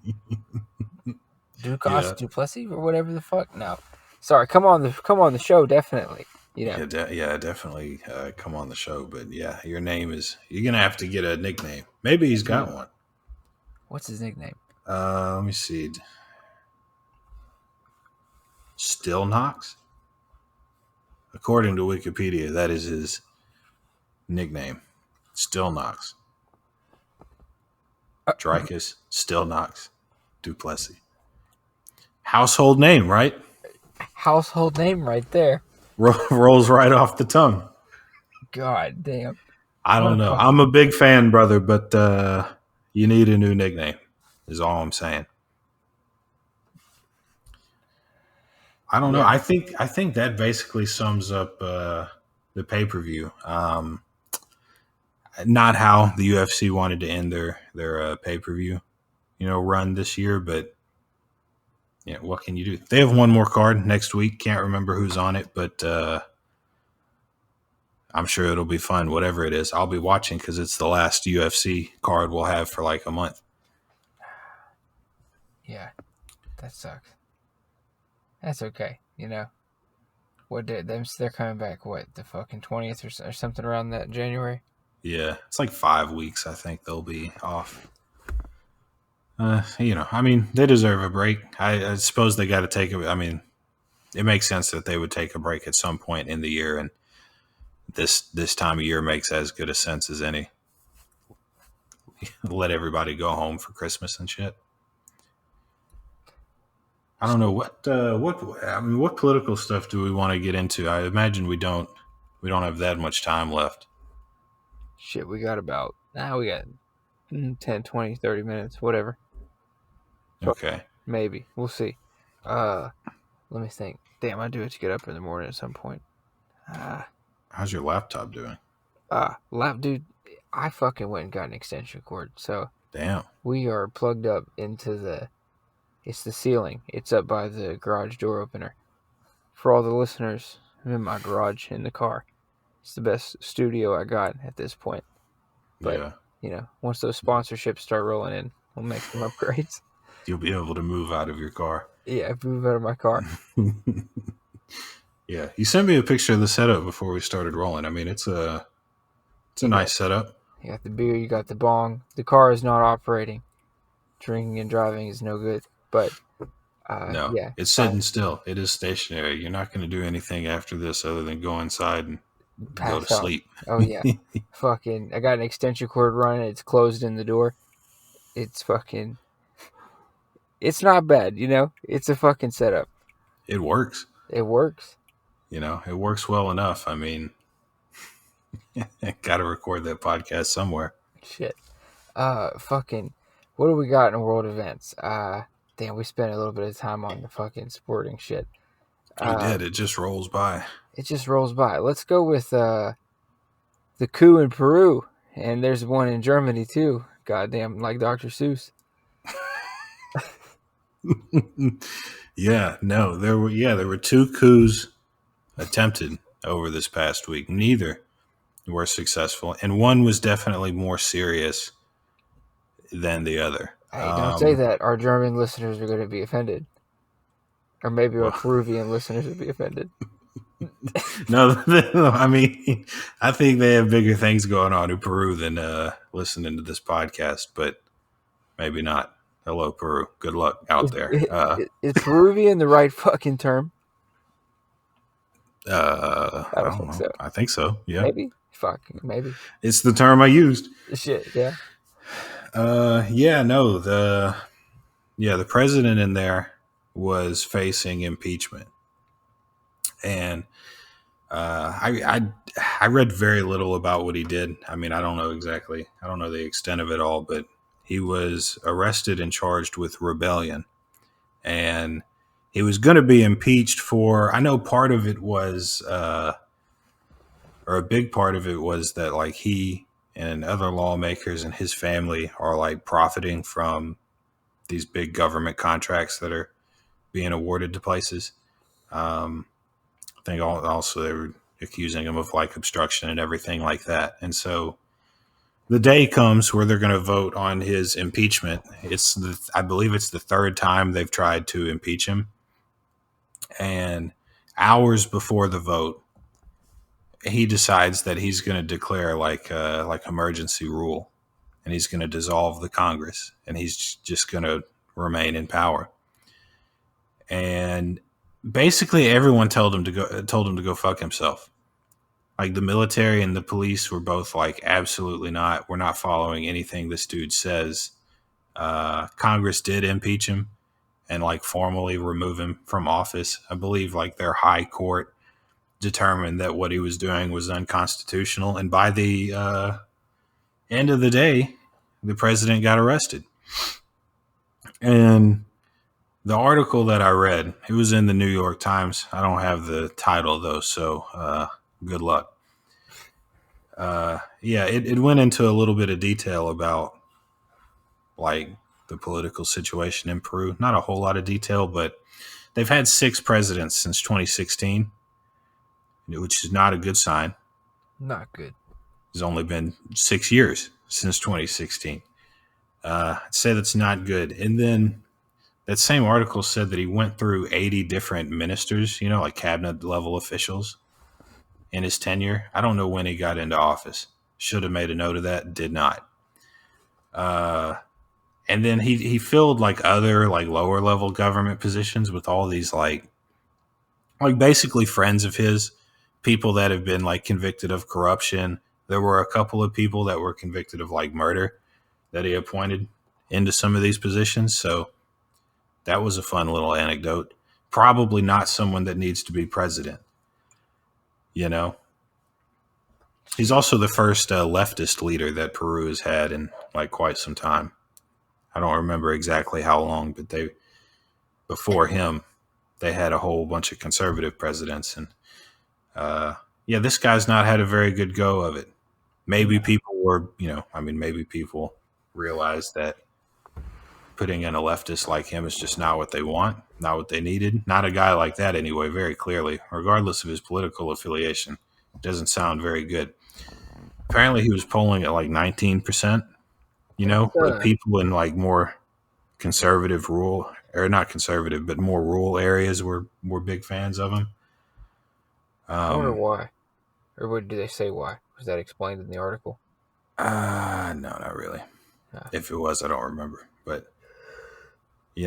Duplessis or whatever the fuck. No, sorry. Come on the show, definitely. Definitely come on the show. But yeah, your name is, you're gonna have to get a nickname. Maybe he's got one. What's his nickname? Let me see. Still Knox. According to Wikipedia, that is his nickname. Still Knox. Dricus Still Knox Duplessis. Household name, right? Household name right there. Rolls right off the tongue. God damn. I don't know. I'm a big fan, brother, but you need a new nickname, is all I'm saying. I don't know. I think that basically sums up the pay-per-view. Not how the UFC wanted to end their pay-per-view, run this year, but yeah, what can you do? They have one more card next week. Can't remember who's on it, but I'm sure it'll be fun. Whatever it is, I'll be watching because it's the last UFC card we'll have for like a month. Yeah, that sucks. That's okay, What day? They're coming back. What, the fucking 20th or something around that January? Yeah, it's like 5 weeks. I think they'll be off. I mean, they deserve a break. I suppose they got to take it. I mean, it makes sense that they would take a break at some point in the year, and this time of year makes as good a sense as any. Let everybody go home for Christmas and shit. I don't know what political stuff do we want to get into? I imagine we don't have that much time left. Shit, we got 10, 20, 30 minutes, whatever. Okay. Maybe. We'll see. Let me think. Damn, I do have to get up in the morning at some point. How's your laptop doing? Dude, I fucking went and got an extension cord. So damn, we are plugged up into it's the ceiling. It's up by the garage door opener. For all the listeners, I'm in my garage in the car. It's the best studio I got at this point. But, once those sponsorships start rolling in, we'll make some upgrades. You'll be able to move out of your car. Yeah, move out of my car. Yeah, you sent me a picture of the setup before we started rolling. I mean, it's a nice setup. You got the beer, you got the bong. The car is not operating. Drinking and driving is no good. But, no, it's sitting still. It is stationary. You're not going to do anything after this other than go inside and go to sleep. Oh, yeah. Fucking, I got an extension cord running. It's closed in the door. It's fucking, it's not bad, It's a fucking setup. It works. It works. It works well enough. I mean, got to record that podcast somewhere. Shit. Fucking, what do we got in world events? Damn, we spent a little bit of time on the fucking sporting shit. We did. It just rolls by. It just rolls by. Let's go with the coup in Peru, and there's one in Germany too. Goddamn, like Dr. Seuss. There were 2 coups attempted over this past week. Neither were successful, and one was definitely more serious than the other. Hey, don't say that. Our German listeners are going to be offended. Or maybe our Peruvian listeners would be offended. No, I mean, I think they have bigger things going on in Peru than listening to this podcast, but maybe not. Hello, Peru. Good luck out there. Is Peruvian the right fucking term? I don't think so. I think so. Yeah. Maybe. Fuck. Maybe. It's the term I used. Shit. Yeah. The president in there was facing impeachment, and I read very little about what he did. I mean, I don't know the extent of it all, but he was arrested and charged with rebellion, and he was going to be impeached for, I know part of it was, or a big part of it was that like he and other lawmakers and his family are like profiting from these big government contracts that are being awarded to places. I think also they were accusing him of like obstruction and everything like that. And so the day comes where they're going to vote on his impeachment. I believe it's the 3rd time they've tried to impeach him. And hours before the vote, he decides that he's going to declare like emergency rule, and he's going to dissolve the Congress, and he's just going to remain in power. And basically everyone told him to go fuck himself. Like the military and the police were both like, absolutely not. We're not following anything this dude says. Congress did impeach him and like formally remove him from office. I believe like their high court determined that what he was doing was unconstitutional. And by the end of the day, the president got arrested. And the article that I read, it was in the New York Times. I don't have the title though, so good luck. It went into a little bit of detail about like the political situation in Peru. Not a whole lot of detail, but they've had 6 presidents since 2016, which is not a good sign. Not good. It's only been 6 years since 2016. I'd say that's not good. And then that same article said that he went through 80 different ministers, like cabinet level officials in his tenure. I don't know when he got into office. Should have made a note of that. Did not. And then he filled like other like lower level government positions with all these like basically friends of his, people that have been like convicted of corruption. There were a couple of people that were convicted of like murder that he appointed into some of these positions. So that was a fun little anecdote. Probably not someone that needs to be president. He's also the first leftist leader that Peru has had in like quite some time. I don't remember exactly how long, but before him, they had a whole bunch of conservative presidents. And this guy's not had a very good go of it. Maybe people were, maybe people realized that putting in a leftist like him is just not what they want, not what they needed. Not a guy like that anyway, very clearly, regardless of his political affiliation. It doesn't sound very good. Apparently he was polling at like 19%, where people in like more conservative rural, or not conservative, but more rural areas were big fans of him. I wonder why. Or what do they say why? Was that explained in the article? No, not really. If it was, I don't remember. But it's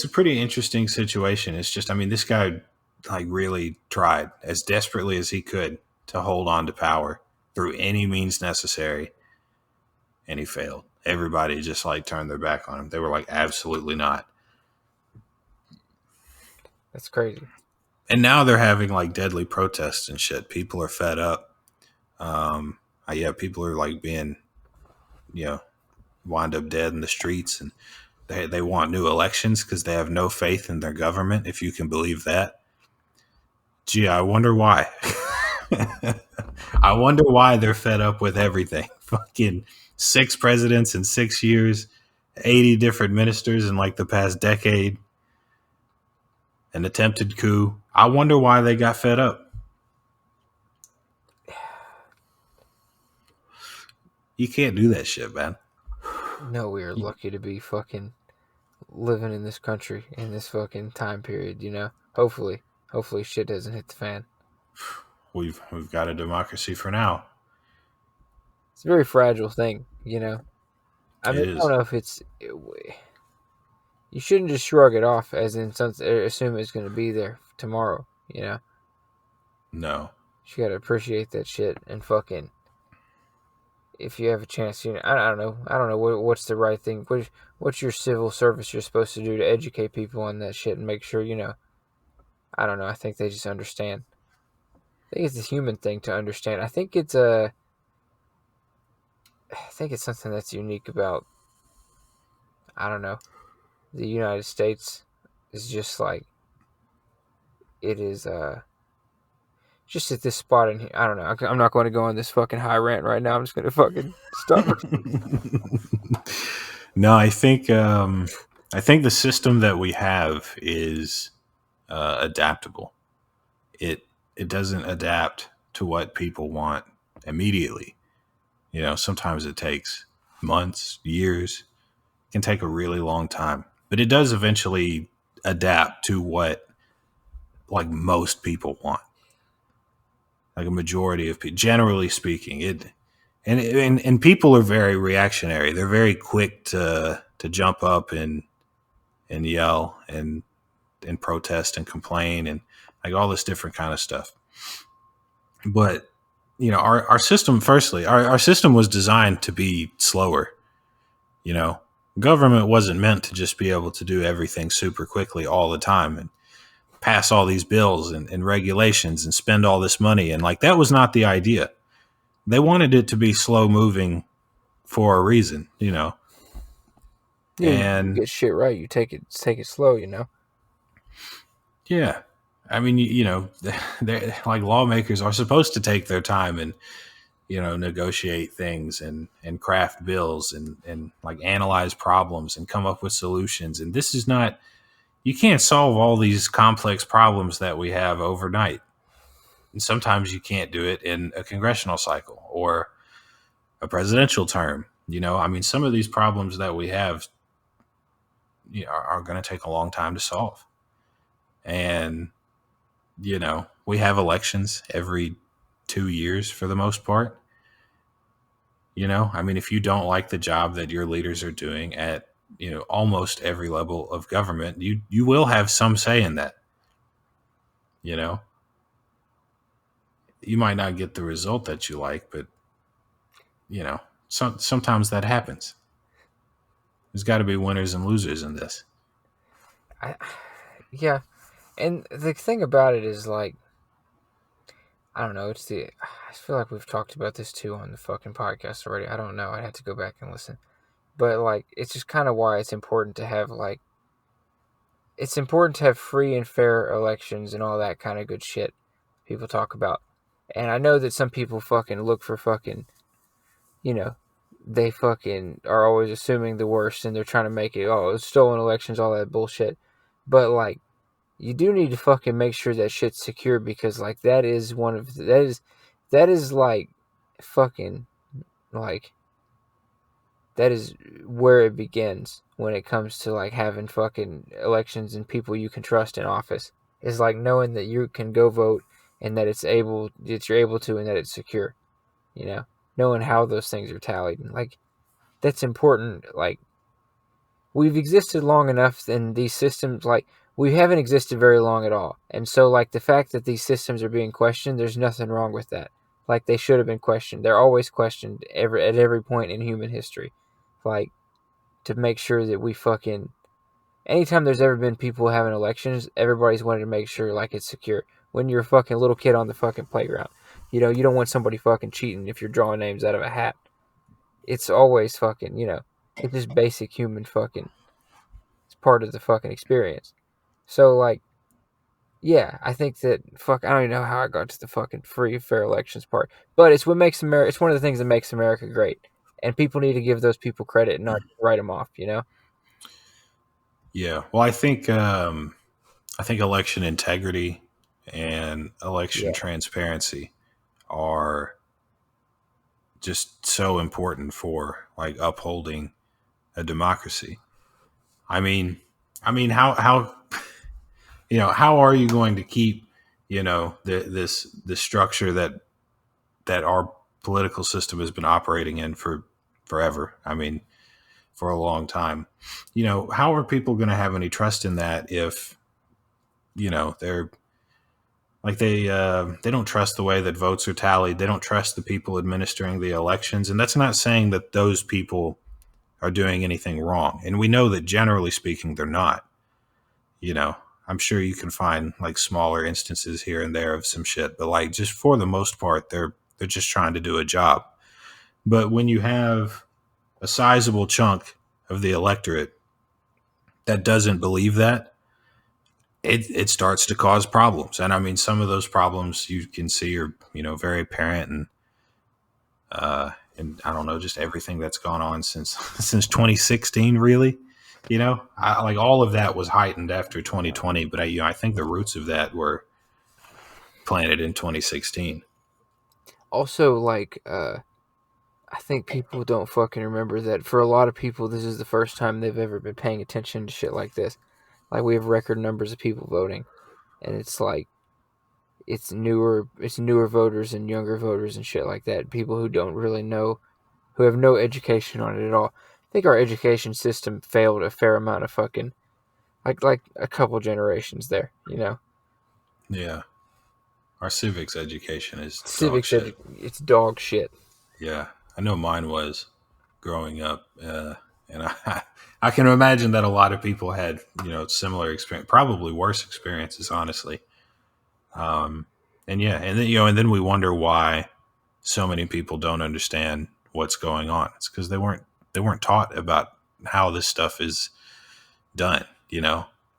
a pretty interesting situation. It's just, this guy like really tried as desperately as he could to hold on to power through any means necessary, and he failed. Everybody just like turned their back on him. They were like, absolutely not. That's crazy. And now they're having like deadly protests and shit. People are fed up. People are like being, wind up dead in the streets, and they want new elections because they have no faith in their government, if you can believe that. Gee, I wonder why. I wonder why they're fed up with everything. Fucking 6 presidents in 6 years, 80 different ministers in like the past decade, an attempted coup. I wonder why they got fed up. You can't do that shit, man. No, we are lucky to be fucking living in this country in this fucking time period, Hopefully shit doesn't hit the fan. We've got a democracy for now. It's a very fragile thing, I don't know if you shouldn't just shrug it off as in assume it's going to be there tomorrow, No. You got to appreciate that shit and fucking, if you have a chance, I don't know what's the right thing. What's your civil service you're supposed to do to educate people on that shit and make sure, I don't know. I think they just understand. I think it's a human thing to understand. I think it's something that's unique about, I don't know, the United States is just like, it is, just at this spot in here. I don't know. I'm not going to go on this fucking high rant right now. I'm just going to fucking stop. No, I think the system that we have is adaptable. It doesn't adapt to what people want immediately. Sometimes it takes months, years. It can take a really long time, but it does eventually adapt to what like most people want. Like a majority of people, generally speaking, and people are very reactionary. They're very quick to jump up and yell and protest and complain and like all this different kind of stuff. But our system, firstly, our system was designed to be slower. Government wasn't meant to just be able to do everything super quickly all the time and pass all these bills and regulations and spend all this money. And like, that was not the idea. They wanted it to be slow moving for a reason, Yeah, and you get shit right. You take it slow, Yeah. I mean, they're like, lawmakers are supposed to take their time and, negotiate things and craft bills and like analyze problems and come up with solutions. And this is not, you can't solve all these complex problems that we have overnight. And sometimes you can't do it in a congressional cycle or a presidential term. Some of these problems that we have are going to take a long time to solve. And, we have elections every 2 years for the most part. If you don't like the job that your leaders are doing at, almost every level of government, you will have some say in that. You might not get the result that you like, but, sometimes that happens. There's got to be winners and losers in this. Yeah. And the thing about it is, like, I don't know, I feel like we've talked about this too on the fucking podcast already. I don't know. I'd have to go back and listen. But, like, it's just kind of why it's important to have, like, it's important to have free and fair elections and all that kind of good shit people talk about. And I know that some people fucking look for fucking, they fucking are always assuming the worst and they're trying to make it, it's stolen elections, all that bullshit. But, like, you do need to fucking make sure that shit's secure, because, like, that is like fucking, like, that is where it begins when it comes to, like, having fucking elections and people you can trust in office. Is like knowing that you can go vote and that you're able to, and that it's secure. Knowing how those things are tallied, and, like, that's important. Like, we've existed long enough in these systems, like, we haven't existed very long at all. And so, like, the fact that these systems are being questioned, there's nothing wrong with that. Like, they should have been questioned. They're always questioned at every point in human history. Like, to make sure that we fucking... Anytime there's ever been people having elections, everybody's wanted to make sure, like, it's secure. When you're a fucking little kid on the fucking playground, you don't want somebody fucking cheating if you're drawing names out of a hat. It's always fucking, it's just basic human fucking... It's part of the fucking experience. So, like, yeah, I think that I don't even know how I got to the fucking free fair elections part, but it's what makes America. It's one of the things that makes America great, and people need to give those people credit and not write them off. Yeah. Well, I think election integrity and election transparency are just so important for, like, upholding a democracy. I mean, how how are you going to keep, this structure that our political system has been operating in for forever? I mean, for a long time. How are people going to have any trust in that if, they're like, they don't trust the way that votes are tallied. They don't trust the people administering the elections. And that's not saying that those people are doing anything wrong. And we know that, generally speaking, they're not. I'm sure you can find, like, smaller instances here and there of some shit, but, like, just for the most part, they're just trying to do a job. But when you have a sizable chunk of the electorate that doesn't believe that, it starts to cause problems. And I mean, some of those problems you can see are, very apparent, and I don't know, just everything that's gone on since 2016, really. Like, all of that was heightened after 2020, but I think the roots of that were planted in 2016. Also, like, I think people don't fucking remember that for a lot of people, this is the first time they've ever been paying attention to shit like this. Like, we have record numbers of people voting, and it's like, it's newer voters and younger voters and shit like that. People who don't really know, who have no education on it at all. I think our education system failed a fair amount of fucking, like a couple generations there, Yeah. Our civics education is dog shit. It's dog shit. Yeah. I know mine was growing up. And I can imagine that a lot of people had, similar experience, probably worse experiences, honestly. And then we wonder why so many people don't understand what's going on. It's because they weren't taught about how this stuff is done,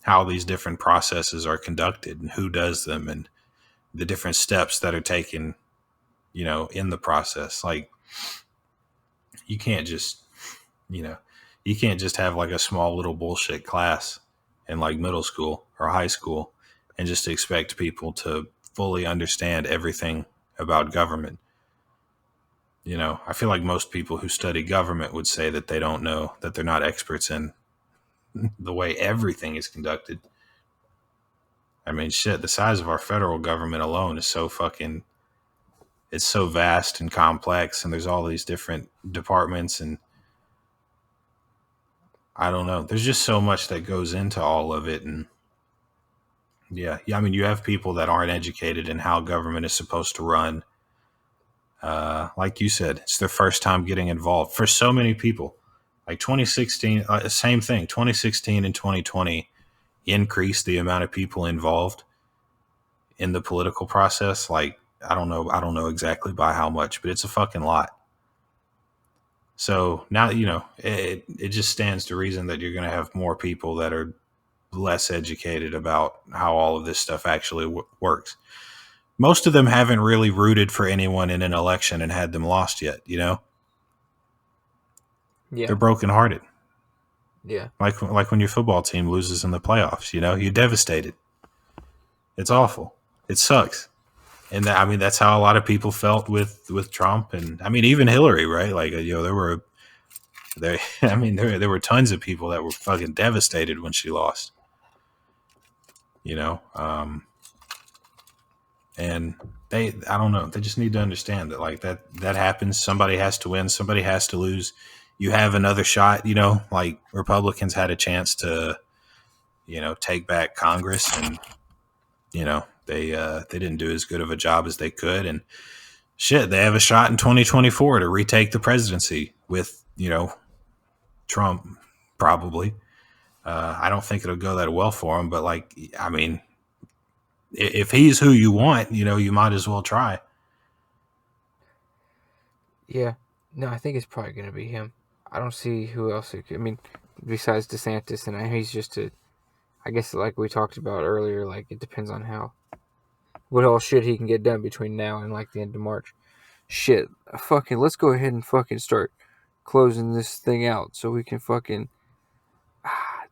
how these different processes are conducted and who does them and the different steps that are taken, in the process. Like, you can't just have, like, a small little bullshit class in, like, middle school or high school and just expect people to fully understand everything about government. I feel like most people who study government would say that they don't know, that they're not experts in the way everything is conducted. I mean, shit, the size of our federal government alone is so fucking, it's so vast and complex, and there's all these different departments, and I don't know. There's just so much that goes into all of it, and yeah. I mean, you have people that aren't educated in how government is supposed to run. Like you said, it's their first time getting involved. For so many people, like 2016, same thing. 2016 and 2020 increased the amount of people involved in the political process. Like, I don't know exactly by how much, but it's a fucking lot. So now, it just stands to reason that you're going to have more people that are less educated about how all of this stuff actually works. Most of them haven't really rooted for anyone in an election and had them lost yet, Yeah. They're brokenhearted. Yeah. Like when your football team loses in the playoffs, you're devastated. It's awful. It sucks. And that's how a lot of people felt with Trump, and I mean even Hillary, right? Like there were tons of people that were fucking devastated when she lost. And I don't know, they just need to understand that like that happens. Somebody has to win, somebody has to lose. You have another shot, like Republicans had a chance to, take back Congress, and they didn't do as good of a job as they could, and shit, they have a shot in 2024 to retake the presidency with, Trump, probably. I don't think it'll go that well for him, but like, I mean, if he's who you want, you might as well try. Yeah. No, I think it's probably going to be him. I don't see who else it could. I mean, besides DeSantis, and he's just I guess like we talked about earlier, like it depends on what all shit he can get done between now and like the end of March. Shit, let's go ahead and fucking start closing this thing out so we can fucking.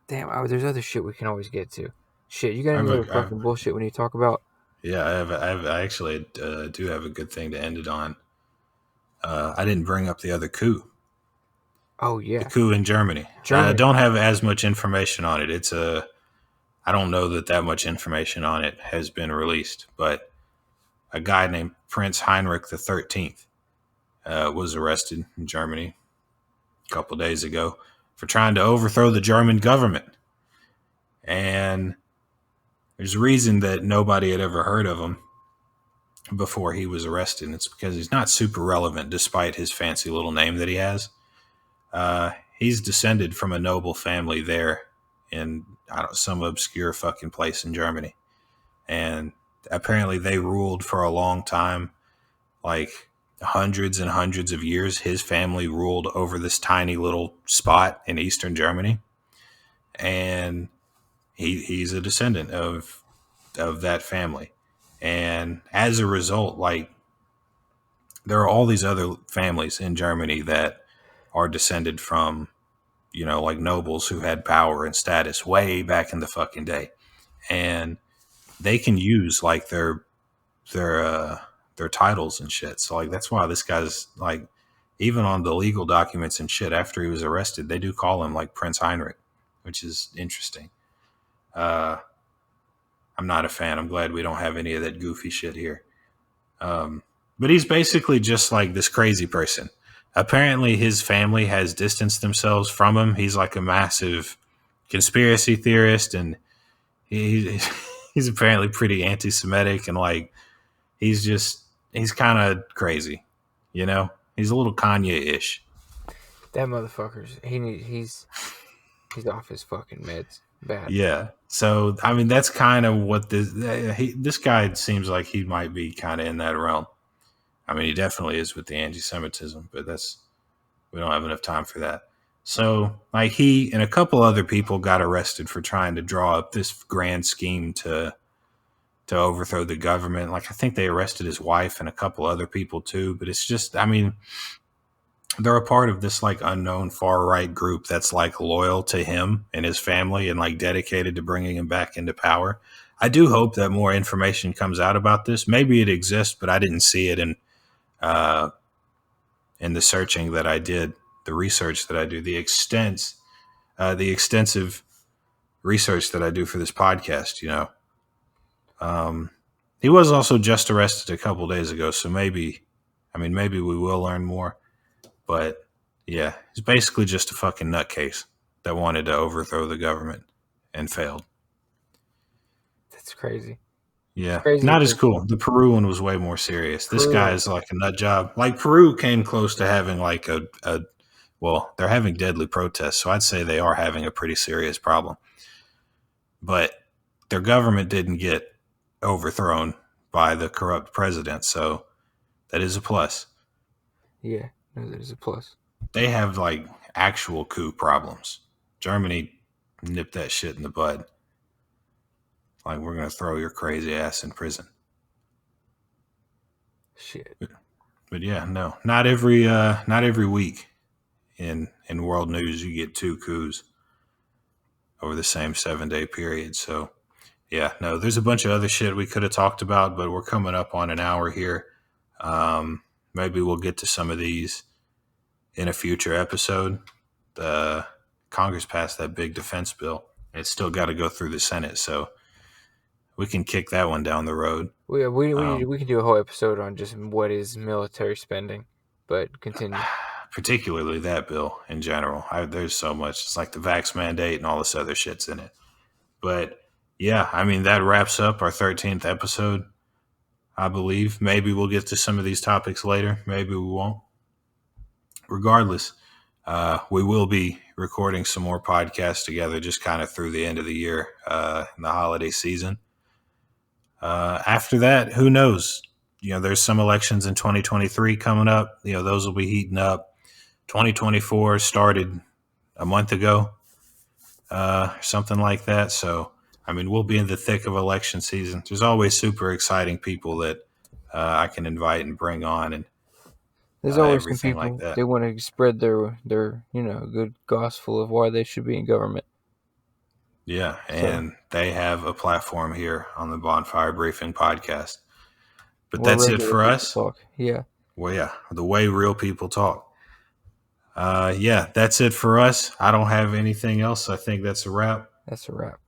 Damn, there's other shit we can always get to. Shit, you got any other fucking bullshit we need to talk about? Yeah, I actually do have a good thing to end it on. I didn't bring up the other coup. Oh yeah, the coup in Germany. I don't have as much information on it. I don't know that much information on it has been released, but a guy named Prince Heinrich the 13th was arrested in Germany a couple days ago for trying to overthrow the German government. And there's a reason that nobody had ever heard of him before he was arrested. And it's because he's not super relevant despite his fancy little name that he has. He's descended from a noble family there in some obscure fucking place in Germany. And apparently they ruled for a long time, like hundreds and hundreds of years. His family ruled over this tiny little spot in Eastern Germany. And he's a descendant of that family. And as a result, like there are all these other families in Germany that are descended from, like nobles who had power and status way back in the fucking day. And they can use like their titles and shit. So like that's why this guy's like, even on the legal documents and shit after he was arrested, they do call him like Prince Heinrich, which is interesting. I'm not a fan. I'm glad we don't have any of that goofy shit here. But he's basically just like this crazy person. Apparently his family has distanced themselves from him. He's like a massive conspiracy theorist, and he's apparently pretty anti-Semitic, and like he's kind of crazy, He's a little Kanye-ish. That motherfucker's he's off his fucking meds. Bad. Yeah. So I mean that's kind of what this guy seems like he might be kind of in that realm. I mean he definitely is with the anti-Semitism, but we don't have enough time for that. So like he and a couple other people got arrested for trying to draw up this grand scheme to overthrow the government. Like I think they arrested his wife and a couple other people too, but it's just, I mean, they're a part of this like unknown far right group that's like loyal to him and his family and like dedicated to bringing him back into power. I do hope that more information comes out about this. Maybe it exists, but I didn't see it in the searching that I did, the research that I do, the extensive research that I do for this podcast, he was also just arrested a couple days ago, so maybe we will learn more. But yeah, he's basically just a fucking nutcase that wanted to overthrow the government and failed. That's crazy. Yeah, not as cool. The Peru one was way more serious. This guy is like a nut job. Like Peru came close to having like well, they're having deadly protests, so I'd say they are having a pretty serious problem. But their government didn't get overthrown by the corrupt president, so that is a plus. Yeah, that is a plus. They have like actual coup problems. Germany nipped that shit in the bud. Like, we're gonna throw your crazy ass in prison. Shit. But yeah, no, not every week in world news you get 2 coups over the same 7-day period. So yeah, no, there's a bunch of other shit we could have talked about, but we're coming up on an hour here. Maybe we'll get to some of these in a future episode. The Congress passed that big defense bill. It's still got to go through the Senate, so we can kick that one down the road. We can do a whole episode on just what is military spending, but continue. Particularly that bill in general. There's so much. It's like the vax mandate and all this other shit's in it. But yeah, I mean, that wraps up our 13th episode, I believe. Maybe we'll get to some of these topics later. Maybe we won't. Regardless, we will be recording some more podcasts together just kind of through the end of the year, in the holiday season. After that, who knows? There's some elections in 2023 coming up. Those will be heating up. 2024 started a month ago, something like that. So, I mean, we'll be in the thick of election season. There's always super exciting people that I can invite and bring on, and there's always some everything people like that. They want to spread their good gospel of why they should be in government. Yeah, and they have a platform here on the Bonfire Briefing Podcast. But that's it for us. Talk. Yeah. Well, yeah, the way real people talk. Yeah, that's it for us. I don't have anything else. I think that's a wrap. That's a wrap.